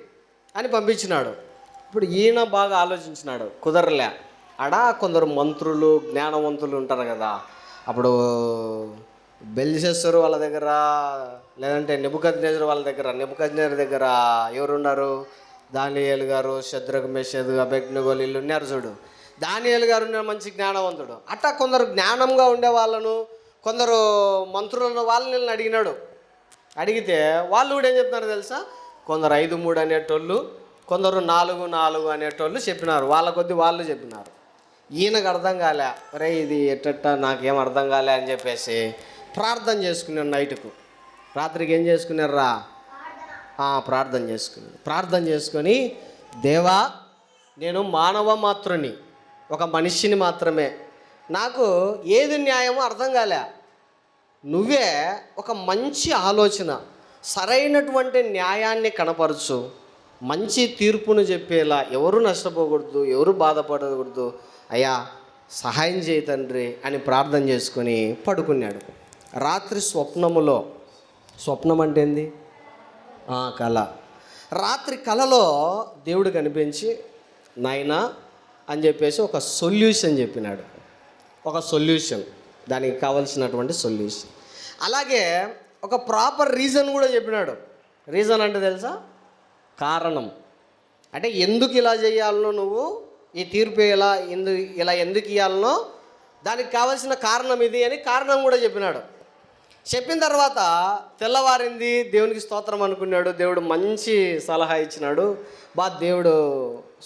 అని పంపించినాడు. ఇప్పుడు ఈయన బాగా ఆలోచించినాడు, కుదరలే. కొందరు మంత్రులు, జ్ఞానవంతులు ఉంటారు కదా, అప్పుడు బెల్షస్సరు వాళ్ళ దగ్గర, లేదంటే నెబుకద్నెజరు వాళ్ళ దగ్గర, నెబుకద్నెజరు దగ్గర ఎవరున్నారు? దానియేలు గారు, షద్రకు, మెషకు, అబేద్నెగో వీళ్ళు ఉన్నారు చూడు. దానియేలు గారు ఉన్న మంచి జ్ఞానవంతుడు. అట్టా కొందరు జ్ఞానంగా ఉండే వాళ్ళను, కొందరు మంత్రులను, వాళ్ళని అడిగినాడు. అడిగితే వాళ్ళు కూడా ఏం చెప్తున్నారు తెలుసా? కొందరు 5, 3 అనేటోళ్ళు, కొందరు 4 అనేటోళ్ళు చెప్పినారు. వాళ్ళ కొద్ది వాళ్ళు చెప్పినారు. ఈయనకు అర్థం కాలే, అరే ఇది ఎట్టట్ట నాకేం అర్థం కాలే అని చెప్పేసి ప్రార్థన చేసుకున్నాను. నైట్కు రాత్రికి ఏం చేసుకున్నారా? ప్రార్థన చేసుకొని దేవా, నేను మానవ మాత్రుని, ఒక మనిషిని మాత్రమే, నాకు ఏది న్యాయమో అర్థం కాలే. నువ్వే ఒక మంచి ఆలోచన, సరైనటువంటి న్యాయాన్ని కనపరచు, మంచి తీర్పును చెప్పేలా, ఎవరు నష్టపోకూడదు, ఎవరు బాధపడకూడదు, అయ్యా సహాయం చేయి తండ్రి అని ప్రార్థన చేసుకొని పడుకున్నాడు. రాత్రి స్వప్నం అంటే ఏంది? కళ. రాత్రి కళలో దేవుడు కనిపించి నాయనా అని చెప్పేసి ఒక సొల్యూషన్ చెప్పినాడు. ఒక సొల్యూషన్, దానికి కావలసినటువంటి సొల్యూషన్. అలాగే ఒక ప్రాపర్ రీజన్ కూడా చెప్పినాడు. రీజన్ అంటే తెలుసా? కారణం. అంటే ఎందుకు ఇలా చేయాలనో, నువ్వు ఈ తీర్పు ఎందుకు ఇవ్వాలనో దానికి కావలసిన కారణం ఇది అని కారణం కూడా చెప్పినాడు. చెప్పిన తర్వాత తెల్లవారింది, దేవునికి స్తోత్రం అనుకున్నాడు. దేవుడు మంచి సలహా ఇచ్చినాడు. దేవుడు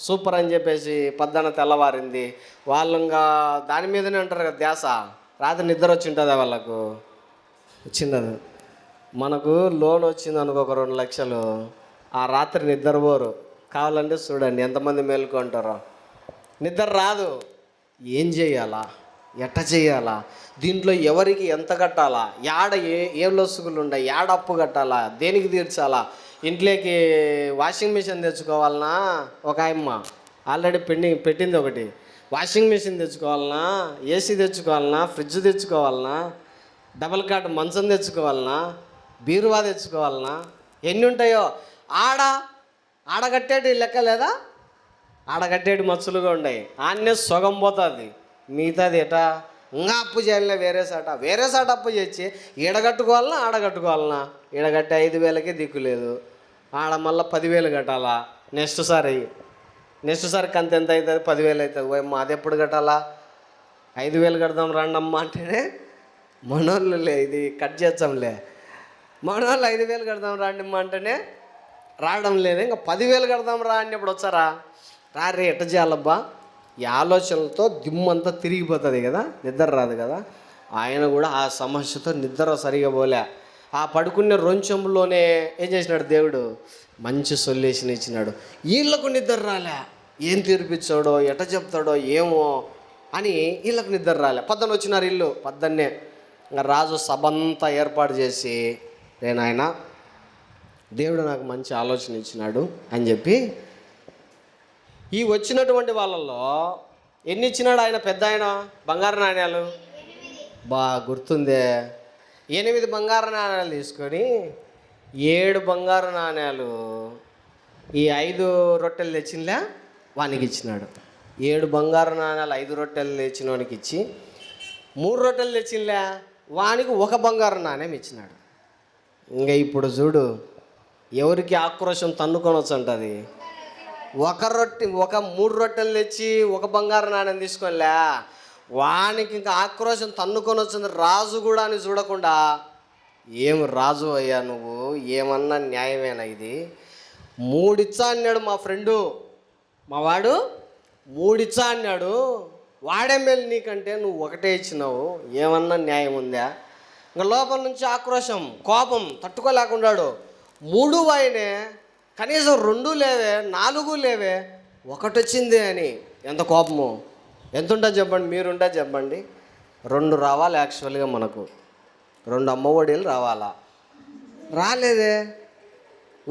సూపర్ అని చెప్పేసి తెల్లవారింది. వాళ్ళు ఇంకా దాని మీదనే ఉంటారు కదా ధ్యాస. రాత్రి నిద్ర వచ్చి ఉంటుందా వాళ్ళకు? వచ్చిండదు. మనకు లోన్ వచ్చింది అనుకో, ఒక 2 లక్షలు, ఆ రాత్రి నిద్రపోరు. కావాలంటే చూడండి ఎంతమంది మేలుకుంటారో. నిద్ర రాదు. ఏం చేయాలా, ఎట్ట చేయాలా, దీంట్లో ఎవరికి ఎంత కట్టాలా, ఏం లొసుగులు ఉన్నాయి, అప్పు కట్టాలా, దేనికి తీర్చాలా, ఇంట్లోకి వాషింగ్ మిషన్ తెచ్చుకోవాలన్నా, ఒక ఆయమ్మ ఆల్రెడీ పెట్టింది ఒకటి, వాషింగ్ మిషన్ తెచ్చుకోవాలన్నా, ఏసీ తెచ్చుకోవాలన్నా, ఫ్రిడ్జ్ తెచ్చుకోవాలన్నా, డబల్ కాట్ మంచం తెచ్చుకోవాలన్నా, బీరువా తెచ్చుకోవాలన్నా, ఎన్ని ఉంటాయో. ఆడగట్టేటి లెక్క లేదా? ఆడగట్టేటి మచ్చులుగా ఉన్నాయి. ఆన్నే సొగం పోతుంది, మిగతాది ఎటా ఇంకా అప్పు చేయాలన్నా వేరే సాట అప్పు చేసి ఈడగట్టుకోవాలన్నా ఆడగట్టుకోవాలన్నా. ఈడగట్టే 5,000కే దిక్కులేదు, ఆడ మళ్ళీ 10,000 కట్టాలా. నెక్స్ట్ సారి కంత ఎంత అవుతుంది? 10,000 అవుతుంది. అది ఎప్పుడు కట్టాలా? 5,000 కడదాం రండమ్మా అంటేనే మనోళ్ళులే, ఇది కట్ చేస్తాంలే, మనోళ్ళు 5,000 కడదాం రాండమ్మా అంటేనే రావడం లేదు. ఇంకా 10,000 కడదాం రా అన్నప్పుడు వచ్చారా? రే ఎట్ట చేయాలబ్బా, ఈ ఆలోచనలతో దిమ్మంతా తిరిగిపోతుంది కదా, నిద్ర రాదు కదా. ఆయన కూడా ఆ సమస్యతో నిద్ర సరిగా పోలే. ఆ పడుకునే రొంచెంలోనే ఏం చేసినాడు? దేవుడు మంచి సొల్యూషన్ ఇచ్చినాడు. వీళ్ళకు నిద్ర రాలే, ఏం తీర్పిచ్చాడో, ఎట్ట చెప్తాడో ఏమో అని వీళ్ళకు నిద్ర రాలే. వచ్చినారు ఇల్లు. పొద్దున్నే ఇంకా రాజు సభంతా ఏర్పాటు చేసి, నాయనా దేవుడు నాకు మంచి ఆలోచన ఇచ్చినాడు అని చెప్పి, ఈ వచ్చినటువంటి వాళ్ళల్లో ఎన్ని ఇచ్చినాడు ఆయన? పెద్ద ఆయన బంగారు నాణ్యాలు గుర్తుందే, 8 బంగారు నాణ్యాలు తీసుకొని 7 బంగారు నాణ్యాలు ఈ 5 రొట్టెలు తెచ్చినలే వానికి ఇచ్చినాడు. 7 బంగారు నాణ్యాలు 5 రొట్టెలు తెచ్చిన వానికి ఇచ్చి, 3 రొట్టెలు తెచ్చినలే వానికి 1 బంగారు నాణ్యం ఇచ్చినాడు. ఇంకా ఇప్పుడు చూడు ఎవరికి ఆక్రోశం తన్నుకొని వచ్చుంటుంది. 3 రొట్టెలు తెచ్చి 1 బంగారు నాణ్యం తీసుకోలే, వానికి ఇంకా ఆక్రోశం తన్నుకొని వచ్చింది. రాజు కూడా అని చూడకుండా, ఏం రాజు అయ్యా నువ్వు, ఏమన్నా న్యాయమేనా ఇది? 3 ఇచ్చా అన్నాడు మా ఫ్రెండు, మా వాడు 3 ఇచ్చా అన్నాడు. వాడే మేలు నీకంటే, నువ్వు 1 ఇచ్చినావు, ఏమన్నా న్యాయం ఉందా? ఇంకా లోపల నుంచి ఆక్రోశం, కోపం తట్టుకోలేకున్నాడు. 3 వాయినే, కనీసం 2 లేవే, 4 లేవే, 1 వచ్చింది అని ఎంత కోపము, ఎంత ఉంటుంది చెప్పండి, మీరుంటే చెప్పండి. 2 రావాలి యాక్చువల్గా, మనకు 2 అమ్మఒడిలు రావాలా, రాలేదే,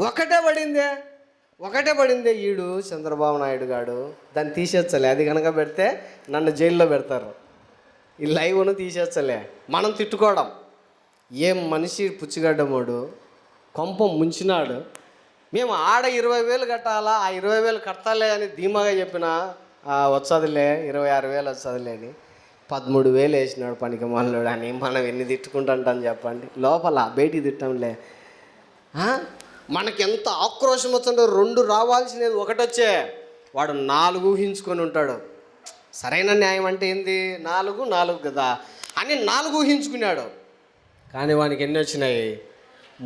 1 పడిందే. ఈడు చంద్రబాబు నాయుడు గాడు దాన్ని తీసేచ్చలే. అది కనుక పెడితే నన్ను జైల్లో పెడతారు. ఈ లైవ్ను తీసేచ్చలే. మనం తిట్టుకోవడం, ఏం మనిషి పుచ్చిగడ్డమోడు కొంప ముంచినాడు. మేము ఆడ 20,000 కట్టాలా, ఆ 20,000 కట్టాలే అని ధీమాగా చెప్పిన వచ్చేదిలే, 26,000 వచ్చేదిలే అని 13,000 వేసినాడు పనికి మనలోడు అని. మనం ఎన్ని తిట్టుకుంటుంటాం చెప్పండి? లోపల బయటికి తిట్టాంలే. మనకి ఎంత ఆక్రోశం వచ్చిందో, 2 రావాల్సినది 1 వచ్చే, వాడు 4 ఊహించుకొని ఉంటాడు. సరైన న్యాయం అంటే ఏంది? 4 కదా అని 4 ఊహించుకున్నాడు. కానీ వానికి ఎన్ని వచ్చినాయి?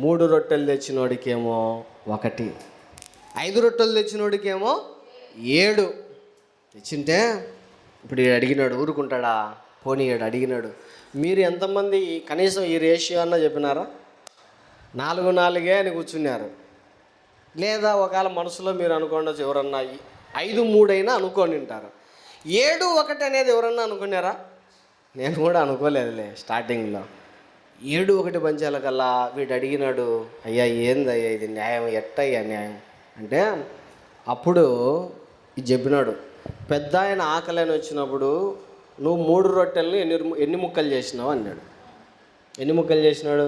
3 రొట్టెలు తెచ్చినోడికేమో 1, 5 రొట్టెలు తెచ్చినోడికేమో 7 తెచ్చింటే, ఇప్పుడు అడిగినాడు, ఊరుకుంటాడా? పోనీ అడిగినాడు. మీరు ఎంతమంది కనీసం ఈ రేషియో అన్న చెప్పినారా? 4 అని కూర్చున్నారు. లేదా ఒకవేళ మనసులో మీరు అనుకోండి ఎవరన్నా 5-3 అయినా అనుకొని ఉంటారు. 7-1 అనేది ఎవరన్నా అనుకున్నారా? నేను కూడా అనుకోలేదులే స్టార్టింగ్లో. 7-1 పంచాల కల్లా వీడు అడిగినాడు, అయ్యా ఏందయ్యా ఇది న్యాయం, ఎట్టయ్యా న్యాయం అంటే అప్పుడు ఇది చెప్పినాడు, పెద్ద ఆయన ఆకలిని వచ్చినప్పుడు నువ్వు 3 రొట్టెలను ఎన్ని ముక్కలు చేసినావు అన్నాడు. ఎన్ని ముక్కలు చేసినాడు?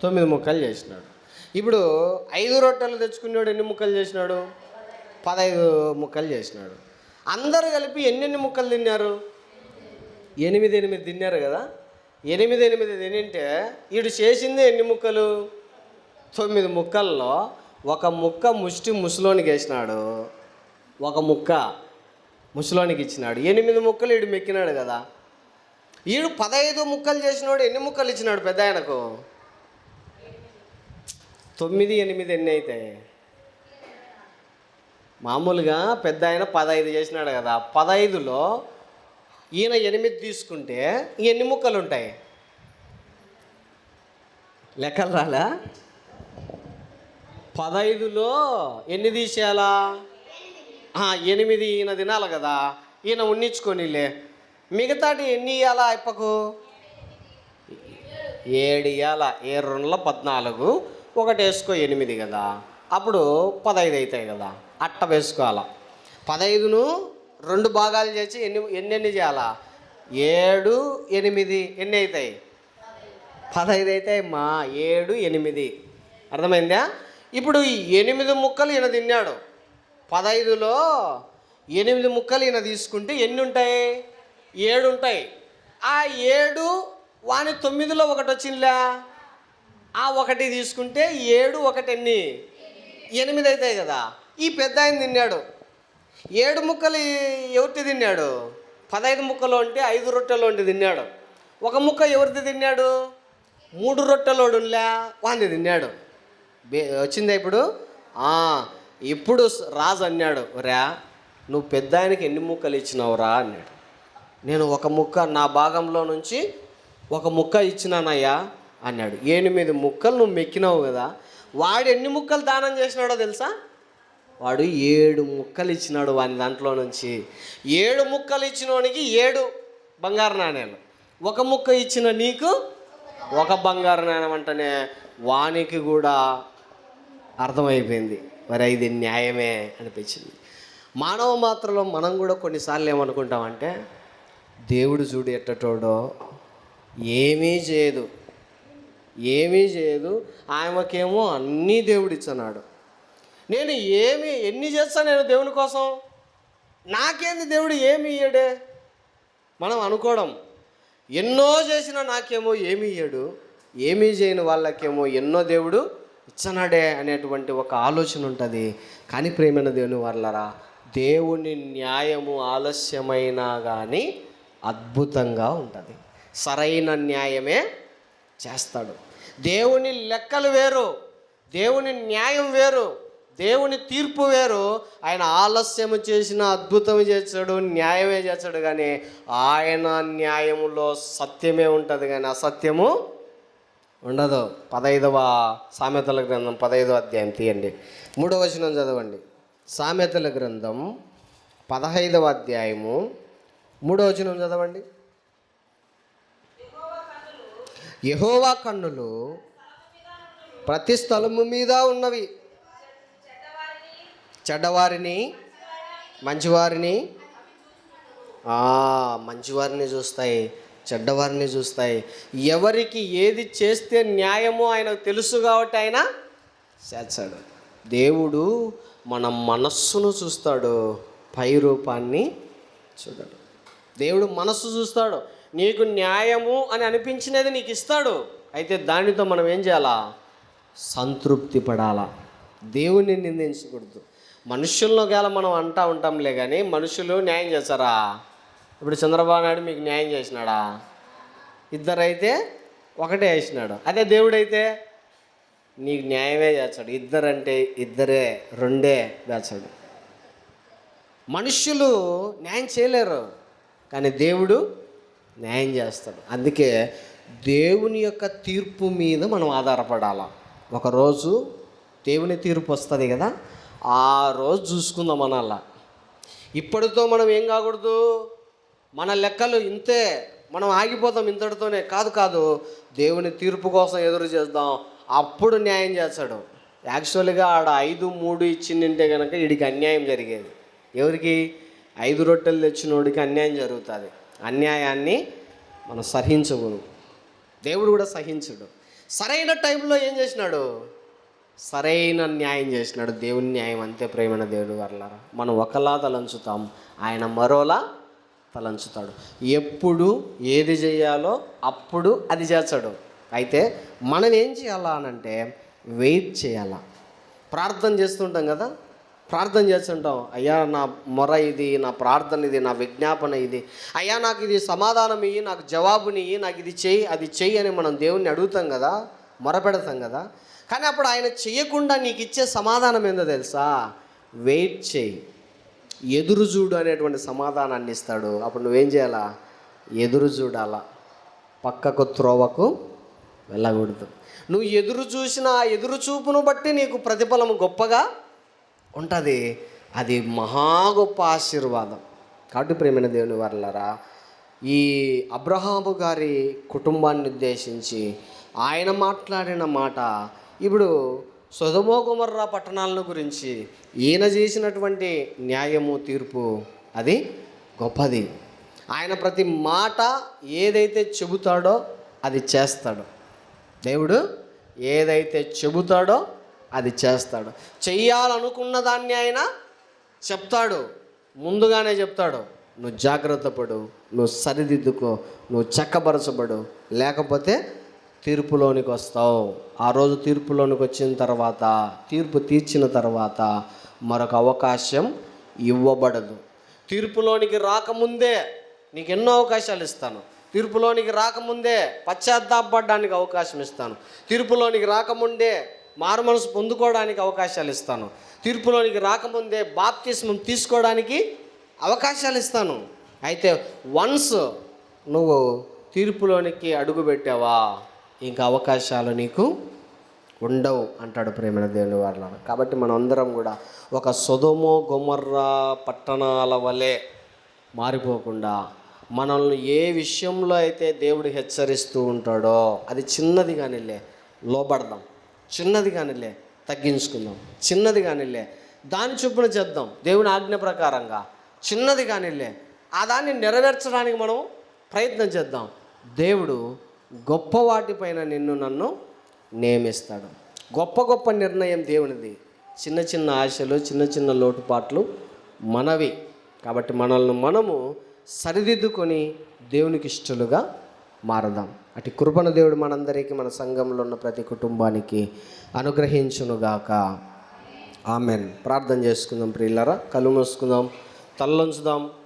9 ముక్కలు చేసినాడు. ఇప్పుడు 5 రొట్టెలు తెచ్చుకున్నాడు, ఎన్ని ముక్కలు చేసినాడు? 15 ముక్కలు చేసినాడు. అందరూ కలిపి ఎన్ని ముక్కలు తిన్నారు? 8 తిన్నారు కదా. 8 తినింటే వీడు చేసిందే ఎన్ని ముక్కలు? 9 ముక్కల్లో ఒక ముక్క ముసలోనికి వేసినాడు, ఒక ముక్క ముసలోనికి ఇచ్చినాడు. 8 ముక్కలు వీడు మెక్కినాడు కదా. వీడు 15 ముక్కలు చేసినాడు, ఎన్ని ముక్కలు ఇచ్చినాడు పెద్ద ఆయనకు? 9, 8 ఎన్ని అవుతాయి? మామూలుగా పెద్ద ఆయన 15 చేసినాడు కదా. 15లో ఈయన 8 తీసుకుంటే ఎన్ని ముక్కలు ఉంటాయి? లెక్కలు రాలా? 15లో ఎన్ని తీసేయాలా? 8 ఈయన తినాలి కదా. ఈయన ఉన్నించుకొనిలే, మిగతాటి ఎన్ని ఇవ్వాలా? అప్పకు 7 ఇవ్వాలా. 7 14, ఒకటి వేసుకో 8 కదా. అప్పుడు 15 అవుతాయి కదా. అట్ట వేసుకోవాలా. 15ను 2 భాగాలు చేసి ఎన్ని చేయాలా? 7, 8 ఎన్ని అవుతాయి? 15 అవుతాయి మా. 7, 8 అర్థమైందా? ఇప్పుడు 8 ముక్కలు ఈయన తిన్నాడు. 15లో 8 ముక్కలు ఈయన తీసుకుంటే ఎన్ని ఉంటాయి? 7 ఉంటాయి. ఆ 7 వాని 9లో ఒకటి వచ్చిందిలే. ఆ 1 తీసుకుంటే 7, 1 ఎన్ని? 8 అవుతాయి కదా. ఈ పెద్ద ఆయన తిన్నాడు 7 ముక్కలు. ఎవరిది తిన్నాడు? 15 ముక్కలు అంటే 5 రొట్టెలు తిన్నాడు. ఒక ముక్క ఎవరిది తిన్నాడు? 3 రొట్టెలోడులే వాంది తిన్నాడు. వచ్చిందా ఇప్పుడు? ఇప్పుడు రాజు అన్నాడు, రా నువ్వు పెద్ద ఆయనకి ఎన్ని ముక్కలు ఇచ్చినావురా అన్నాడు. నేను ఒక ముక్క, నా భాగంలో నుంచి ఒక ముక్క ఇచ్చినానయ్యా అన్నాడు. 8 ముక్కలు నువ్వు మెక్కినావు కదా. వాడు ఎన్ని ముక్కలు దానం చేసినాడో తెలుసా? వాడు 7 ముక్కలు ఇచ్చినాడు వాని దాంట్లో నుంచి. 7 ముక్కలు ఇచ్చినోనికి 7 బంగారు నాణ్యాలు, ఒక ముక్క ఇచ్చిన నీకు 1 బంగారు నాణ్యం అంటేనే వానికి కూడా అర్థమైపోయింది, మరి ఇది న్యాయమే అనిపించింది. మానవ మాత్రలో మనం కూడా కొన్నిసార్లు ఏమనుకుంటామంటే, దేవుడు చూడు ఎట్టటోడో, ఏమీ చేయదు, ఆమెకేమో అన్నీ దేవుడు ఇచ్చన్నాడు, నేను ఎన్ని చేస్తాను నేను దేవుని కోసం, నాకేంది దేవుడు ఏమి ఇయ్యడే. మనం అనుకోవడం, ఎన్నో చేసినా నాకేమో ఏమి ఇయ్యడు, ఏమీ చేయని వాళ్ళకేమో ఎన్నో దేవుడు ఇచ్చనాడే అనేటువంటి ఒక ఆలోచన ఉంటుంది. కానీ ప్రేమైన దేవుని వాళ్ళరా, దేవుని న్యాయము ఆలస్యమైనా కానీ అద్భుతంగా ఉంటుంది. సరైన న్యాయమే చేస్తాడు. దేవుని లెక్కలు వేరు, దేవుని న్యాయం వేరు, దేవుని తీర్పు వేరు. ఆయన ఆలస్యం చేసిన అద్భుతం చేస్తాడు, న్యాయమే చేస్తాడు. కానీ ఆయన న్యాయములో సత్యమే ఉంటుంది, కానీ అసత్యము ఉండదు. 15వ సామెతల గ్రంథం 15వ అధ్యాయం తీయండి, 3వ వచనం చదవండి. సామెతల గ్రంథం 15వ అధ్యాయము 3వ వచనం చదవండి. యెహోవా కన్నులు ప్రతి స్థలము మీద ఉన్నవి, చెడ్డవారిని మంచివారిని చూస్తాయి, చెడ్డవారిని చూస్తాయి. ఎవరికి ఏది చేస్తే న్యాయమో ఆయనకు తెలుసు కాబట్టి ఆయన చేస్తాడు. దేవుడు మన మనస్సును చూస్తాడు, పై రూపాన్ని చూడడు. దేవుడు మనస్సు చూస్తాడు. నీకు న్యాయము అని అనిపించినది నీకు ఇస్తాడు. అయితే దానితో మనం ఏం చేయాలా? సంతృప్తి పడాలా. దేవుని నిందించకూడదు. మనుషుల్లో గల మనం అంటూ ఉంటాంలే, కానీ మనుషులు న్యాయం చేస్తారా? ఇప్పుడు చంద్రబాబు నాయుడు మీకు న్యాయం చేసినాడా? ఇద్దరైతే ఒకటే వేసినాడు. అదే దేవుడైతే నీకు న్యాయమే చేస్తాడు. ఇద్దరంటే ఇద్దరే, రెండే చేస్తాడు. మనుషులు న్యాయం చేయలేరు, కానీ దేవుడు న్యాయం చేస్తాడు. అందుకే దేవుని యొక్క తీర్పు మీద మనం ఆధారపడాలా. ఒకరోజు దేవుని తీర్పు వస్తుంది కదా, ఆ రోజు చూసుకుందాం అనాలా. ఇప్పటితో మనం ఏం కాకూడదు, మన లెక్కలు ఇంతే, మనం ఆగిపోతాం ఇంతటితోనే. కాదు, దేవుని తీర్పు కోసం ఎదురు చేద్దాం, అప్పుడు న్యాయం చేస్తాడు. యాక్చువల్గా ఆడ 5-3 ఇచ్చిందంటే కనుక వీడికి అన్యాయం జరిగేది. ఎవరికి? 5 రొట్టెలు తెచ్చినోడికి అన్యాయం జరుగుతుంది. అన్యాయాన్ని మనం సహించకూడదు, దేవుడు కూడా సహించడు. సరైన టైంలో ఏం చేసినాడు? సరైన న్యాయం చేసినాడు. దేవుని న్యాయం అంతే ప్రేమైన దేవుడు వర్లారా. మనం ఒకలా తలంచుతాం, ఆయన మరోలా తలంచుతాడు. ఎప్పుడు ఏది చేయాలో అప్పుడు అది చేస్తాడు. అయితే మనం ఏం చేయాలా అనంటే వెయిట్ చేయాలా. ప్రార్థన చేస్తుంటాం కదా, ప్రార్థన చేస్తుంటాం, అయ్యా నా మొర ఇది, నా ప్రార్థన ఇది, నా విజ్ఞాపన ఇది, అయ్యా నాకు ఇది సమాధానం ఇయ్యి, నాకు జవాబునియ్యి, నాకు ఇది చెయ్యి, అది చెయ్యి అని మనం దేవుణ్ణి అడుగుతాం కదా, మొరపెడతాం కదా. కానీ అప్పుడు ఆయన చెయ్యకుండా నీకు ఇచ్చే సమాధానం ఏందో తెలుసా? వెయిట్ చేయి, ఎదురు చూడు అనేటువంటి సమాధానాన్ని ఇస్తాడు. అప్పుడు నువ్వేం చేయాలా? ఎదురు చూడాలా, పక్కకు త్రోవకు వెళ్ళకూడదు. నువ్వు ఎదురు చూసిన ఆ ఎదురు చూపును బట్టి నీకు ప్రతిఫలం గొప్పగా ఉంటుంది. అది మహా గొప్ప ఆశీర్వాదం. కాబట్టి ప్రేమైన దేవుని వర్లారా, ఈ అబ్రహాము గారి కుటుంబాన్ని ఉద్దేశించి ఆయన మాట్లాడిన మాట ఇప్పుడు సొదొమ గొమొర్రా పట్టణాలను గురించి ఈయన చేసినటువంటి న్యాయము, తీర్పు అది గొప్పది. ఆయన ప్రతి మాట ఏదైతే చెబుతాడో అది చేస్తాడు. దేవుడు ఏదైతే చెబుతాడో అది చేస్తాడు. చెయ్యాలనుకున్న దాన్ని ఆయన చెప్తాడు, ముందుగానే చెప్తాడు. నువ్వు జాగ్రత్త పడు, నువ్వు సరిదిద్దుకో, నువ్వు చక్కబరచబడు, లేకపోతే తీర్పులోనికి వస్తావు. ఆ రోజు తీర్పులోనికి వచ్చిన తర్వాత, తీర్పు తీర్చిన తర్వాత మరొక అవకాశం ఇవ్వబడదు. తీర్పులోనికి రాకముందే నీకు ఎన్నో అవకాశాలు ఇస్తాను. తీర్పులోనికి రాకముందే పశ్చాత్తాపడడానికి అవకాశం ఇస్తాను. తీర్పులోనికి రాకముందే మారు మనసు పొందుకోవడానికి అవకాశాలు ఇస్తాను. తీర్పులోనికి రాకముందే బాప్తిస్మం తీసుకోవడానికి అవకాశాలు ఇస్తాను. అయితే వన్స్ నువ్వు తీర్పులోనికి అడుగు పెట్టావా, ఇంకా అవకాశాలు నీకు ఉండవు అంటాడు ప్రేమైన దేవుని వాళ్ళ. కాబట్టి మనం అందరం కూడా ఒక సొదొమ గొమొర్రా పట్టణాల వలె మారిపోకుండా, మనల్ని ఏ విషయంలో అయితే దేవుడు హెచ్చరిస్తూ ఉంటాడో అది చిన్నది కానిలే లోబడదాం, చిన్నది కానిలే తగ్గించుకుందాం, చిన్నది కానిలే దాని చొప్పున చేద్దాం, దేవుని ఆజ్ఞ ప్రకారంగా చిన్నది కానిలే ఆ దాన్ని నెరవేర్చడానికి మనం ప్రయత్నం చేద్దాం. దేవుడు గొప్ప వాటిపైన నిన్ను నన్ను నియమిస్తాడు. గొప్ప గొప్ప నిర్ణయం దేవునిది, చిన్న చిన్న ఆశలు, చిన్న చిన్న లోటుపాట్లు మనవి. కాబట్టి మనల్ని మనము సరిదిద్దుకొని దేవునికి ఇష్టలుగా మారదాం. అటు కృపణ దేవుడు మనందరికీ, మన సంఘంలో ఉన్న ప్రతి కుటుంబానికి అనుగ్రహించునుగాక. ఆమెన్. ప్రార్థన చేసుకుందాం ప్రియులారా, కళ్ళు మూసుకుందాం, తలొంచుదాం.